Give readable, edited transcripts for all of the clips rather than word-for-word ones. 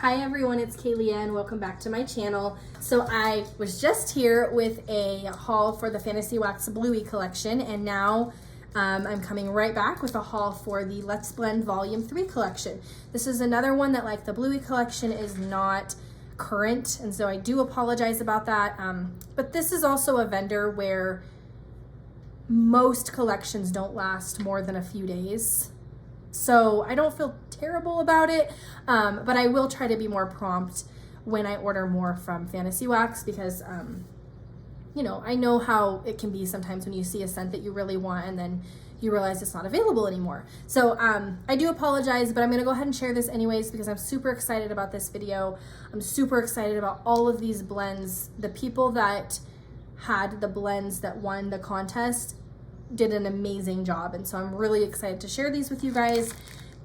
Hi everyone, it's Kaylee and welcome back to my channel. So I was just here with a haul for the Fantasy Wax Bluey collection, and now I'm coming right back with a haul for the Let's Blend Volume 3 collection. This is another one that, like the Bluey collection, is not current, and so I do apologize about that. But this is also a vendor where most collections don't last more than a few days. So I don't feel terrible about it, but I will try to be more prompt when I order more from Fantasy Wax because, you know, I know how it can be sometimes when you see a scent that you really want and then you realize it's not available anymore. So I do apologize, but I'm gonna go ahead and share this anyways because I'm super excited about this video. I'm super excited about all of these blends. The people that had the blends that won the contest did an amazing job, and so I'm really excited to share these with you guys.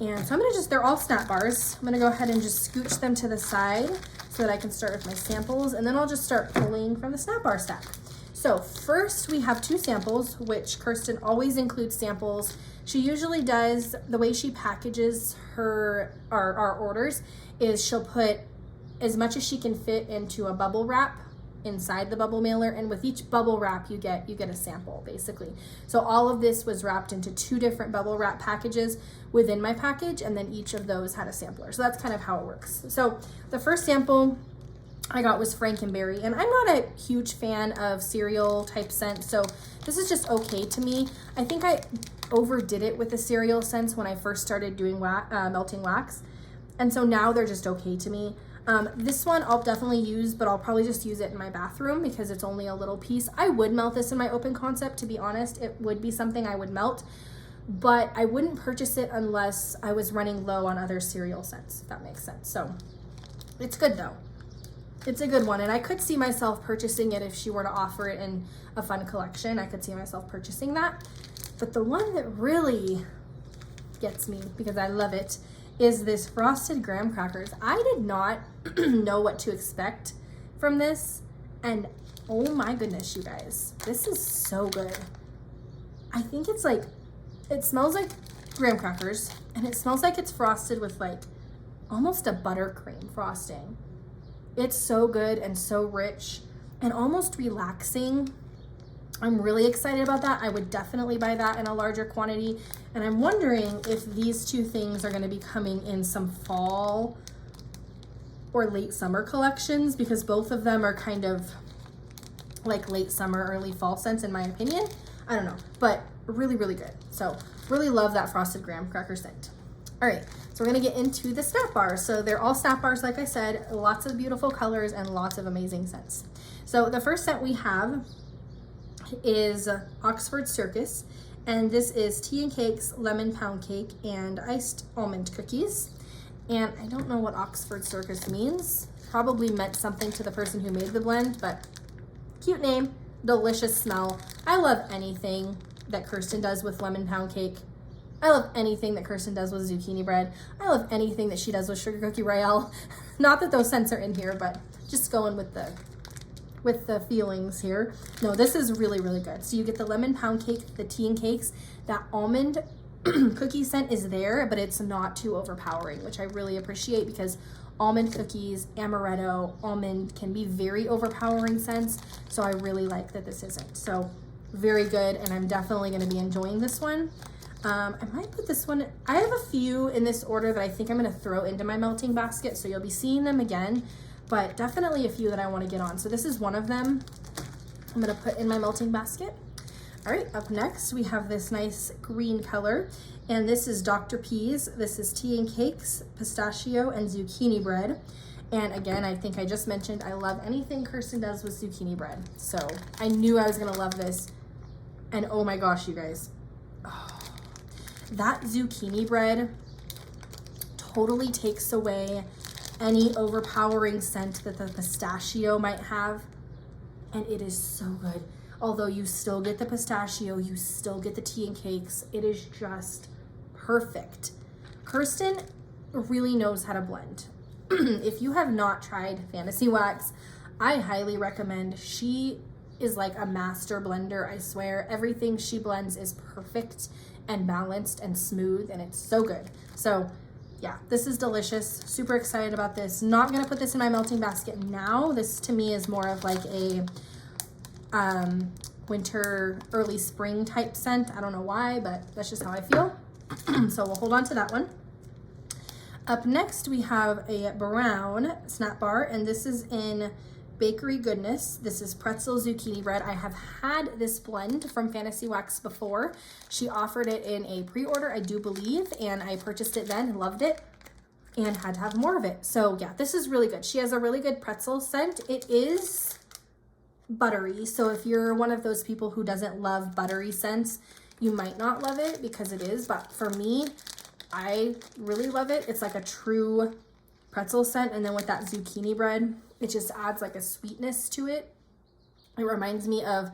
And so I'm gonna they're all snap bars. I'm gonna go ahead and just scooch them to the side so that I can start with my samples, and then I'll just start pulling from the snap bar stack. So first we have two samples, which Kirsten always includes samples. She usually does, the way she packages our orders is she'll put as much as she can fit into a bubble wrap inside the bubble mailer, and with each bubble wrap you get a sample basically. So all of this was wrapped into two different bubble wrap packages within my package, and then each of those had a sampler. So that's kind of how it works. So the first sample I got was Frankenberry, and I'm not a huge fan of cereal type scent, so this is just okay to me. I think I overdid it with the cereal scents when I first started doing melting wax, and so now they're just okay to me. This one I'll definitely use, but I'll probably just use it in my bathroom because it's only a little piece. I would melt this in my open concept, to be honest. It would be something I would melt, but I wouldn't purchase it unless I was running low on other cereal scents, if that makes sense. So it's good though. It's a good one, and I could see myself purchasing it if she were to offer it in a fun collection. I could see myself purchasing that. But the one that really gets me, because I love it, is this Frosted Graham Crackers. I did not know what to expect from this, and oh my goodness, you guys, this is so good. I think it's like, it smells like graham crackers, and it smells like it's frosted with like almost a buttercream frosting. It's so good and so rich and almost relaxing. I'm really excited about that. I would definitely buy that in a larger quantity. And I'm wondering if these two things are going to be coming in some fall or late summer collections, because both of them are kind of like late summer, early fall scents in my opinion. I don't know, but really, really good. So really love that Frosted Graham Cracker scent. All right, so we're gonna get into the snap bars. So they're all snap bars, like I said, lots of beautiful colors and lots of amazing scents. So the first scent we have is Oxford Circus, and this is Tea and Cakes, Lemon Pound Cake, and Iced Almond Cookies. And I don't know what Oxford Circus means. Probably meant something to the person who made the blend, but cute name, delicious smell. I love anything that Kirsten does with Lemon Pound Cake. I love anything that Kirsten does with zucchini bread. I love anything that she does with Sugar Cookie Royale. Not that those scents are in here, but just going with the feelings here. No, this is really, really good. So you get the Lemon Pound Cake, the Tea and Cakes. That almond cookie scent is there, but it's not too overpowering, which I really appreciate, because almond cookies, amaretto, almond can be very overpowering scents. So I really like that this isn't. So very good, and I'm definitely going to be enjoying this one. I might put this one, I have a few in this order that I think I'm going to throw into my melting basket, so you'll be seeing them again, but definitely a few that I want to get on. So this is one of them I'm going to put in my melting basket. All right, up next we have this nice green color, and this is Dr. Peas. This is Tea and Cakes, Pistachio, and Zucchini Bread. And again, I think I just mentioned I love anything Kirsten does with zucchini bread, so I knew I was going to love this. And oh my gosh, you guys, that zucchini bread totally takes away any overpowering scent that the pistachio might have, and it is so good. Although you still get the pistachio, you still get the tea and cakes, it is just perfect. Kirsten really knows how to blend. If you have not tried Fantasy Wax, I highly recommend. She is like a master blender, I swear. Everything she blends is perfect and balanced and smooth, and it's so good. So yeah, this is delicious. Super excited about this. Not gonna put this in my melting basket now. This to me is more of like a winter, early spring type scent. I don't know why, but that's just how I feel. So we'll hold on to that one. Up next, we have a brown snap bar, and this is in Bakery Goodness. This is pretzel zucchini bread. I have had this blend from Fantasy Wax before. She offered it in a pre-order, I do believe, and I purchased it then and loved it and had to have more of it. So yeah, this is really good. She has a really good pretzel scent. It is buttery, so if you're one of those people who doesn't love buttery scents, you might not love it because it is, but for me, I really love it. It's like a true pretzel scent, and then with that zucchini bread, it just adds like a sweetness to it. It reminds me of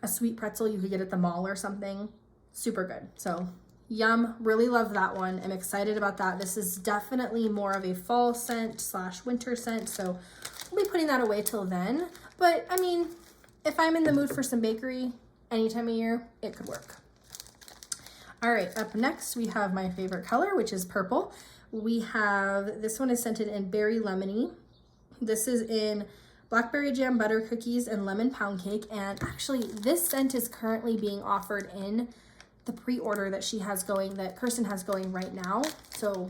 a sweet pretzel you could get at the mall or something. Super good. So yum, really love that one. I'm excited about that. This is definitely more of a fall scent / winter scent, so we'll be putting that away till then. But I mean, if I'm in the mood for some bakery any time of year, it could work. All right, up next we have my favorite color, which is purple. We have, this one is scented in Berry Lemony. This is in Blackberry Jam Butter Cookies and Lemon Pound Cake. And actually this scent is currently being offered in the pre-order that she has going, that Kirsten has going right now. So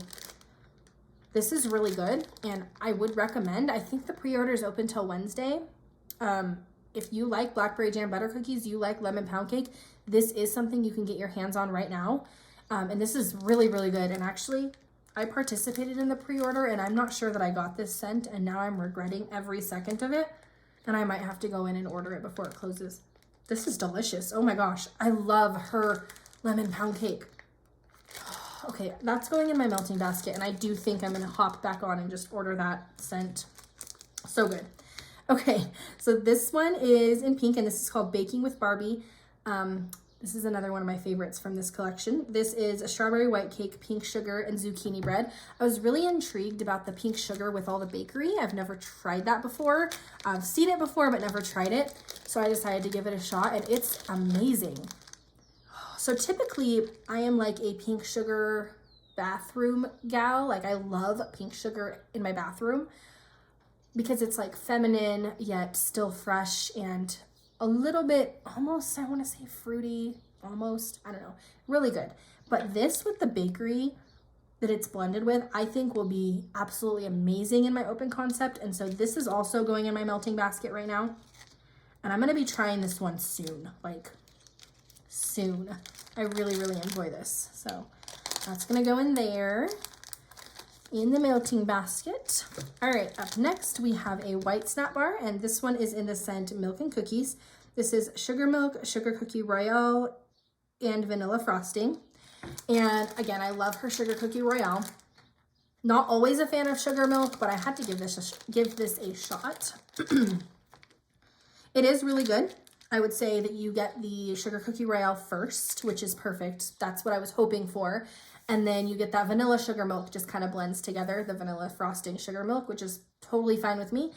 this is really good and I would recommend. I think the pre-order is open till Wednesday. If you like Blackberry Jam Butter Cookies, you like Lemon Pound Cake, this is something you can get your hands on right now. And this is really, really good. And actually, I participated in the pre-order and I'm not sure that I got this scent, and now I'm regretting every second of it. And I might have to go in and order it before it closes. This is delicious. Oh my gosh. I love her Lemon Pound Cake. Okay, that's going in my melting basket, and I do think I'm gonna hop back on and just order that scent. So good. Okay, so this one is in pink, and this is called Baking with Barbie. This is another one of my favorites from this collection. This is a strawberry white cake, pink sugar, and zucchini bread. I was really intrigued about the pink sugar with all the bakery. I've never tried that before. I've seen it before, but never tried it. So I decided to give it a shot, and it's amazing. So typically, I am like a pink sugar bathroom gal. Like, I love pink sugar in my bathroom, because it's like feminine yet still fresh and a little bit almost, I want to say fruity, almost, I don't know, really good. But this with the bakery that it's blended with, I think will be absolutely amazing in my open concept. And so this is also going in my melting basket right now. And I'm going to be trying this one soon, like soon. I really, really enjoy this. So that's going to go in there, in the melting basket. All right, up next we have a white snap bar, and this one is in the scent Milk and Cookies. This is Sugar Milk, Sugar Cookie Royale, and vanilla frosting. And again, I love her Sugar Cookie Royale. Not always a fan of Sugar Milk, but I had to give this a shot. It is really good. I would say that you get the Sugar Cookie Royale first, which is perfect. That's what I was hoping for. And then you get that vanilla sugar milk, just kind of blends together, the vanilla frosting sugar milk, which is totally fine with me.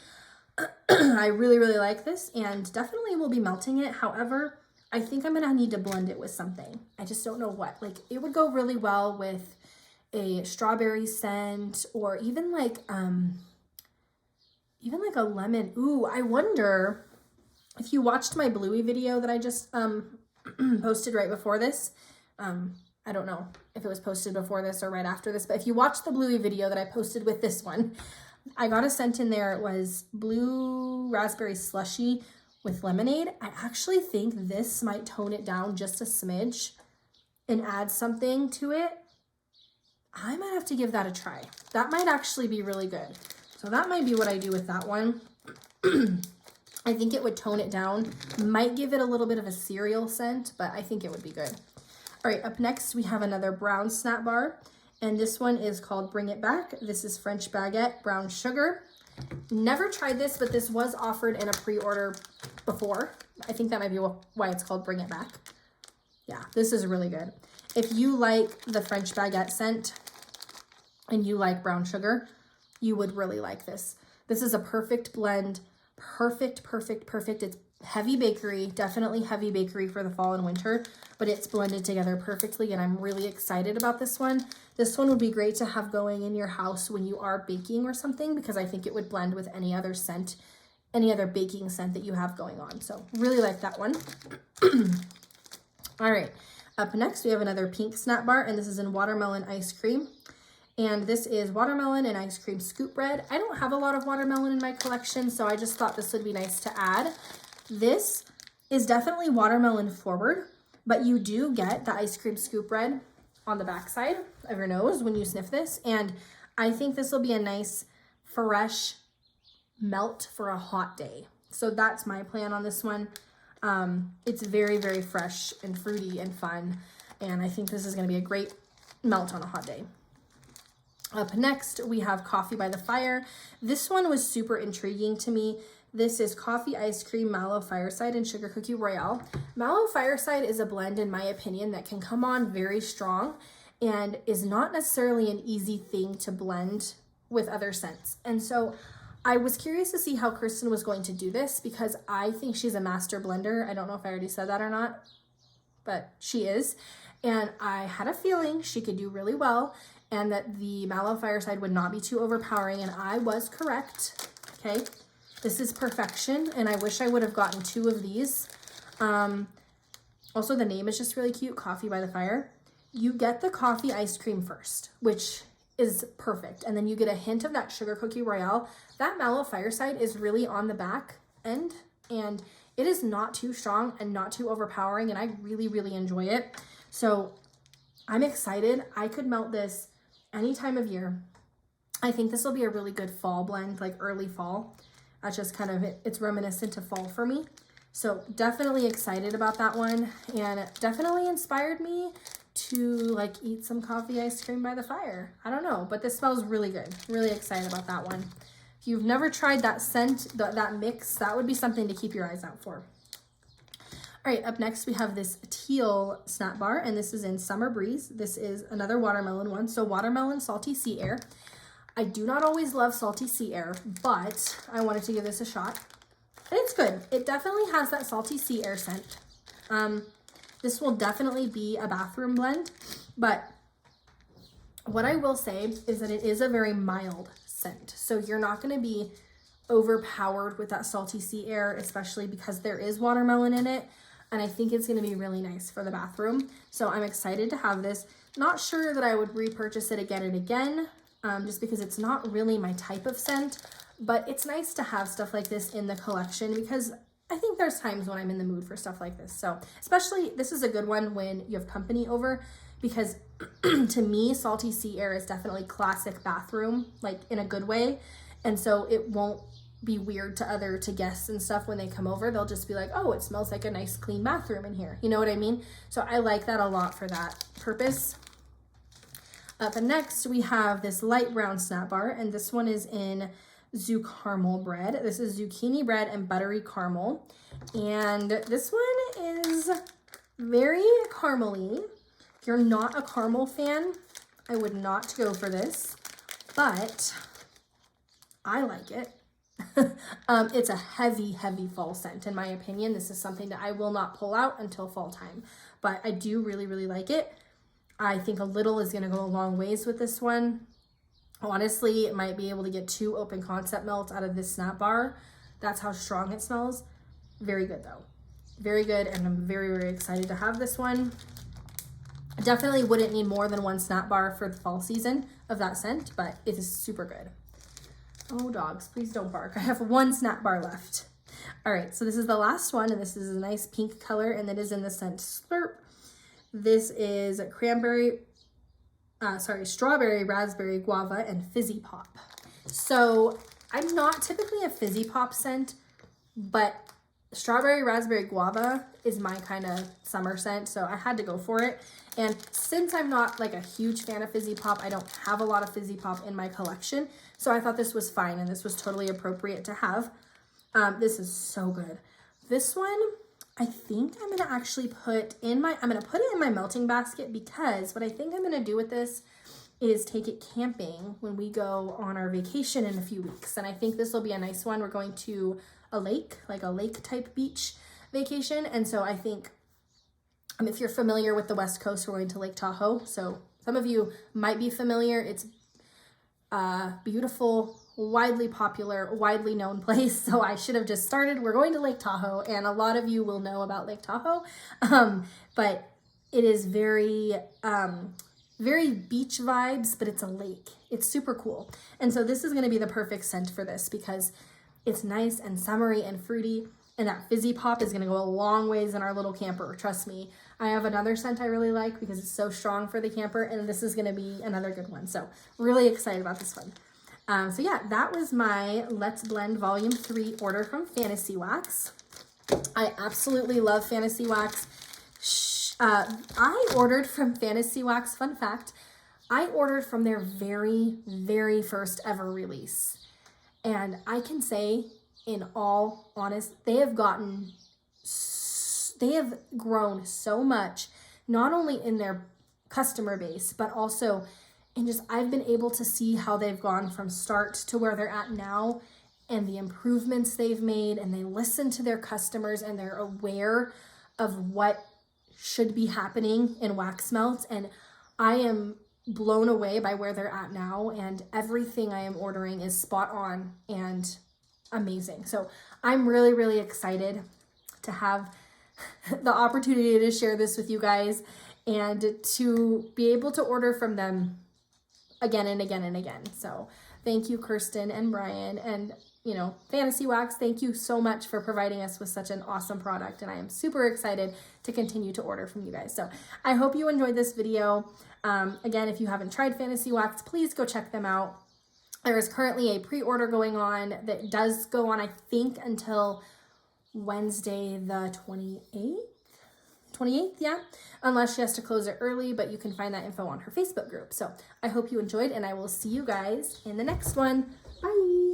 I really, really like this, and definitely will be melting it. However, I think I'm gonna need to blend it with something. I just don't know what. Like, it would go really well with a strawberry scent, or even like a lemon. Ooh, I wonder if you watched my Bluey video that I just posted right before this. I don't know if it was posted before this or right after this, but if you watched the Bluey video that I posted with this one, I got a scent in there. It was blue raspberry slushy with lemonade. I actually think this might tone it down just a smidge and add something to it. I might have to give that a try. That might actually be really good. So that might be what I do with that one. I think it would tone it down. Might give it a little bit of a cereal scent, but I think it would be good. All right, up next we have another brown snap bar, and this one is called Bring It Back. This is French Baguette Brown Sugar. Never tried this, but this was offered in a pre-order before. I think that might be why it's called Bring It Back. Yeah, this is really good. If you like the French Baguette scent and you like brown sugar, you would really like this. This is a perfect blend. Perfect, perfect, perfect. It's heavy bakery, definitely heavy bakery for the fall and winter, but it's blended together perfectly and I'm really excited about this one. This one would be great to have going in your house when you are baking or something, because I think it would blend with any other scent, any other baking scent that you have going on. So really like that one. All right, up next we have another pink snack bar, and this is in watermelon ice cream. And this is watermelon and ice cream scoop bread. I don't have a lot of watermelon in my collection, so I just thought this would be nice to add. This is definitely watermelon forward, but you do get the ice cream scoop bread on the backside of your nose when you sniff this. And I think this will be a nice, fresh melt for a hot day. So that's my plan on this one. It's very, very fresh and fruity and fun. And I think this is gonna be a great melt on a hot day. Up next, we have Coffee by the Fire. This one was super intriguing to me. This is Coffee Ice Cream, Mallow Fireside, and Sugar Cookie Royale. Mallow Fireside is a blend, in my opinion, that can come on very strong and is not necessarily an easy thing to blend with other scents. And so I was curious to see how Kristen was going to do this, because I think she's a master blender. I don't know if I already said that or not, but she is. And I had a feeling she could do really well, and that the Mallow Fireside would not be too overpowering, and I was correct, okay? This is perfection, and I wish I would have gotten 2 of these. Also, the name is just really cute, Coffee by the Fire. You get the coffee ice cream first, which is perfect, and then you get a hint of that Sugar Cookie Royale. That Mallow Fireside is really on the back end, and it is not too strong and not too overpowering, and I really, really enjoy it. So I'm excited. I could melt this any time of year. I think this will be a really good fall blend, like early fall. That's just kind of, it's reminiscent of fall for me. So definitely excited about that one, and it definitely inspired me to like eat some coffee ice cream by the fire. I don't know, but this smells really good. Really excited about that one. If you've never tried that scent, that mix, that would be something to keep your eyes out for. All right, up next we have this teal snack bar, and this is in Summer Breeze. This is another watermelon one. So watermelon salty sea air. I do not always love salty sea air, but I wanted to give this a shot. And it's good. It definitely has that salty sea air scent. This will definitely be a bathroom blend, but what I will say is that it is a very mild scent. So you're not going to be overpowered with that salty sea air, especially because there is watermelon in it. And I think it's going to be really nice for the bathroom. So I'm excited to have this. Not sure that I would repurchase it again and again, just because it's not really my type of scent. But it's nice to have stuff like this in the collection, because I think there's times when I'm in the mood for stuff like this. So especially, this is a good one when you have company over, because to me, salty sea air is definitely classic bathroom, like in a good way. And so it won't be weird to guests and stuff when they come over. They'll just be like, oh, it smells like a nice clean bathroom in here. You know what I mean? So I like that a lot for that purpose. Up next, we have this light brown snack bar, and this one is in Zoo Caramel bread. This is zucchini bread and buttery caramel. And this one is very caramely. If you're not a caramel fan, I would not go for this, but I like it. It's a heavy, heavy fall scent, in my opinion. This is something that I will not pull out until fall time, but I do really, really like it. I think a little is going to go a long ways with this one. Honestly, it might be able to get 2 open concept melts out of this snap bar. That's how strong it smells. Very good though. Very good, and I'm very, very excited to have this one. I definitely wouldn't need more than 1 snap bar for the fall season of that scent, but it is super good. Oh, dogs, please don't bark. I have 1 snap bar left. All right, so this is the last one, and this is a nice pink color, and it is in the scent Slurp. This is strawberry, raspberry, guava, and fizzy pop. So I'm not typically a fizzy pop scent, but strawberry, raspberry, guava is my kind of summer scent, so I had to go for it. And since I'm not like a huge fan of fizzy pop, I don't have a lot of fizzy pop in my collection, so I thought this was fine, and this was totally appropriate to have. This is so good. This one, I think I'm gonna actually put in my, I'm gonna put it in my melting basket, because what I think I'm gonna do with this is take it camping when we go on our vacation in a few weeks. And I think this will be a nice one. We're going to a lake, like a lake type beach vacation. And so I think if you're familiar with the West Coast, we're going to Lake Tahoe. So some of you might be familiar. It's a beautiful, widely popular, widely known place. So I should have just started. We're going to Lake Tahoe, and a lot of you will know about Lake Tahoe. But it is very, very beach vibes, but it's a lake. It's super cool. And so this is going to be the perfect scent for this because it's nice and summery and fruity. And that fizzy pop is going to go a long ways in our little camper. Trust me. I have another scent I really like because it's so strong for the camper, and this is going to be another good one. So really excited about this one. So yeah, that was my Let's Blend Volume 3 order from Fantasy Wax. I absolutely love Fantasy Wax. I ordered from Fantasy Wax, fun fact, I ordered from their very, very first ever release. And I can say, in all honesty, they have grown so much, not only in their customer base, but also in just, I've been able to see how they've gone from start to where they're at now and the improvements they've made, and they listen to their customers and they're aware of what should be happening in wax melts. And I am blown away by where they're at now, and everything I am ordering is spot on and amazing. So I'm really, really excited to have the opportunity to share this with you guys and to be able to order from them again and again and again. So thank you, Kirsten and Brian, and Fantasy Wax, thank you so much for providing us with such an awesome product. And I am super excited to continue to order from you guys. So I hope you enjoyed this video. Again, if you haven't tried Fantasy Wax, please go check them out. There is currently a pre-order going on that does go on, I think, until Wednesday the 28th, yeah, unless she has to close it early, but you can find that info on her Facebook group. So I hope you enjoyed, and I will see you guys in the next one. Bye.